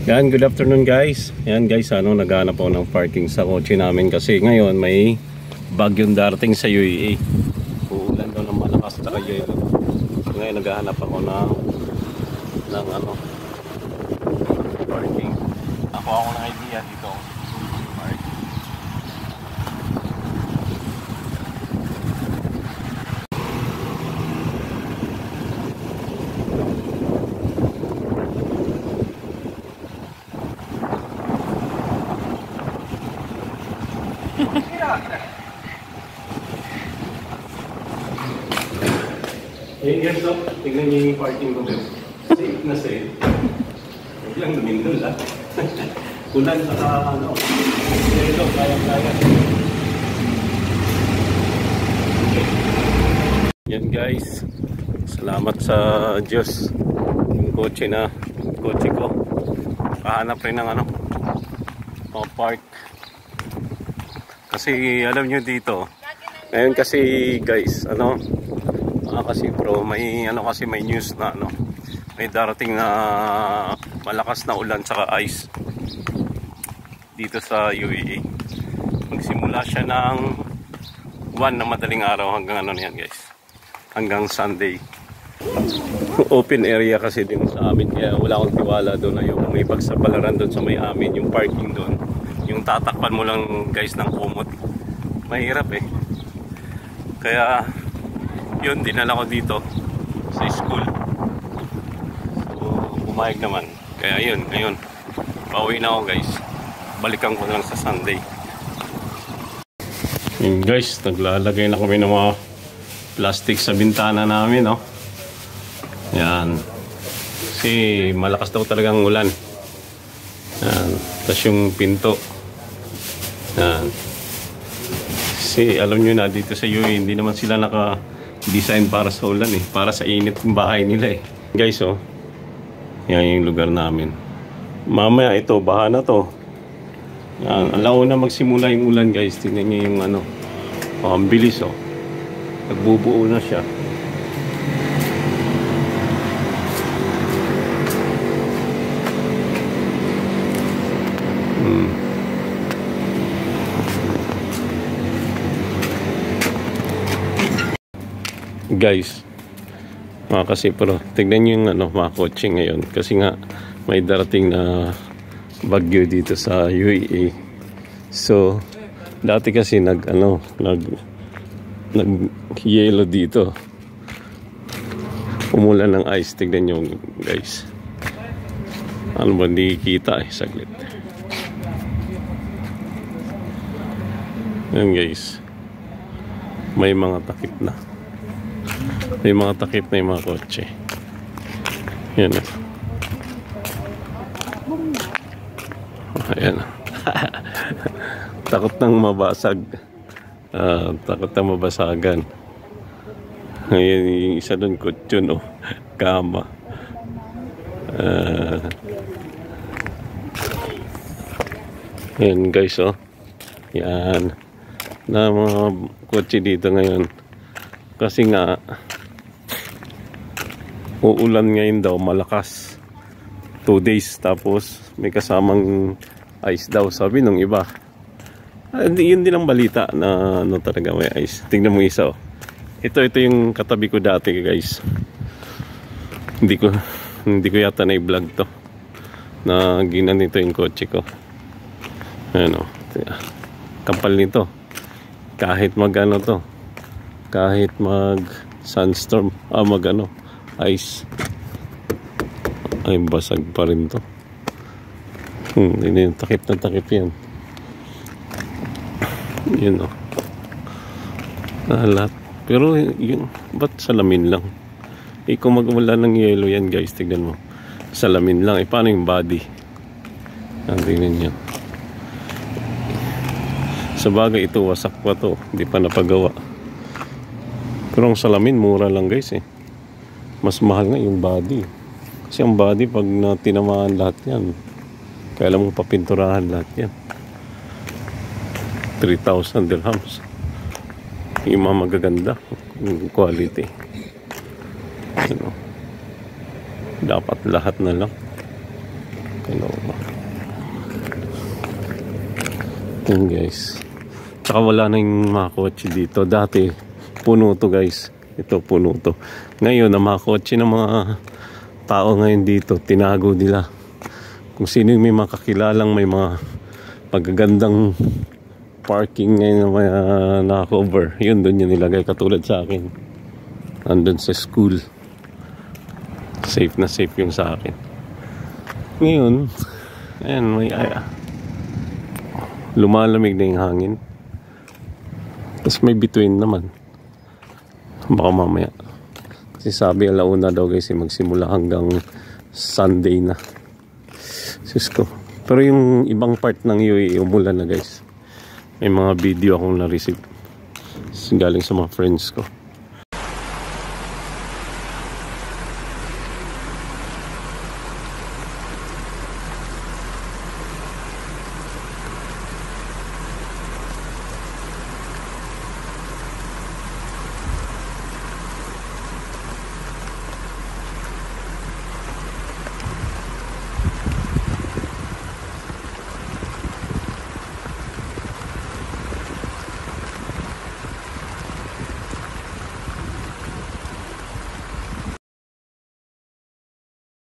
Yan, good afternoon guys. Yan guys, naghahanap ako ng parking sa kotse namin kasi ngayon may bagyong darating sa UAE. Uulan daw ng malakas at yelo. So ngayon naghahanap ako ng parking. Ako ng idea dito. Hey guys, tignan niyo yung parking ko dito. Safe na safe. Huwag lang lumindol ha. Kulan sa dito, kaya-kaya. Yan guys, salamat sa Diyos. Yung kotse ko. Kahanap rin ng park. Kasi alam nyo dito, ngayon kasi guys, kasi bro, may may news na may darating na malakas na ulan saka ice dito sa UAE. Magsimula siya ng 1 na madaling araw hanggang yan guys, hanggang Sunday. Open area kasi din sa amin, kaya wala akong tiwala doon na yung may pagsapalaran doon sa may amin, yung parking doon, yung tatakpan mo lang guys ng kumot, mahirap kaya yun, dinala ko dito sa school. So, pumayag naman. Kaya yun, ngayon pauwi na ako guys. Balikan ko lang sa Sunday. Yun guys, naglalagay na kami ng mga plastic sa bintana namin, Yan. Kasi malakas daw talagang ulan. Yan. Tapos yung pinto. Yan. Kasi alam nyo na, dito sa UAE, hindi naman sila design para sa ulan para sa init ng bahay nila guys. Yan yung lugar namin. Mamaya ito, baha na to. Yan, alaw na magsimula yung ulan guys. Tingnan nyo yung ang bilis nagbubuo na siya. Guys, kasi pero tignan nyo yung mga kotse ngayon kasi nga may darating na bagyo dito sa UAE. So dati kasi nag yelo dito, umulan ng ice. Tignan nyo guys, ba hindi kita saglit. Yan guys, may mga takip na. May mga takip na yung mga kotse. Yan ayan. Takot nang mabasag. Takot nang mabasagan. Ayan yung isa doon, kutsyon kama. Yan guys yan na mga kotse dito ngayon. Kasi nga uulan ngayon daw malakas 2 days, tapos may kasamang ice daw, sabi nung iba. Yun din ang balita na talaga may ice. Tingnan mo isa ito yung katabi ko dati guys. Hindi ko yata na i-vlog to na ginanito yung kotse ko. Ayan kapal nito kahit kahit mag sunstorm, ice, ay basag pa rin to. Takip na takip yan. Yun lahat. Pero yung ba't salamin lang? Kung magwala ng yelo yan guys, tignan mo, salamin lang. Paano yung body? Tignan nyo. Sa bagay ito, wasak pa to, hindi pa napagawa. Pero ang salamin mura lang guys Mas mahal nga yung body. Kasi ang body pag tinamaan lahat yan, kailangan mo papinturahan lahat yan. 3,000 dirhams. Yung mga magaganda, yung quality. Dapat lahat na lang. Yan guys. Tsaka wala na yung mga kotse dito. Dati, puno to guys. Ito, puno to. Ngayon, ang mga kotse ng mga tao ngayon dito, tinago nila. Kung sino yung may makakilalang may mga pagagandang parking ngayon na may naka-cover. Yun, doon yun nilagay. Katulad sa akin. Andun sa school. Safe na safe yung sa akin. Ngayon, ayan, may lumalamig na yung hangin. Tapos may between naman. Baka mamaya. Kasi sabi alauna daw guys magsimula hanggang Sunday na. Sus ko. Pero yung ibang part ng UAE umulan na guys. May mga video akong na-receive galing sa mga friends ko.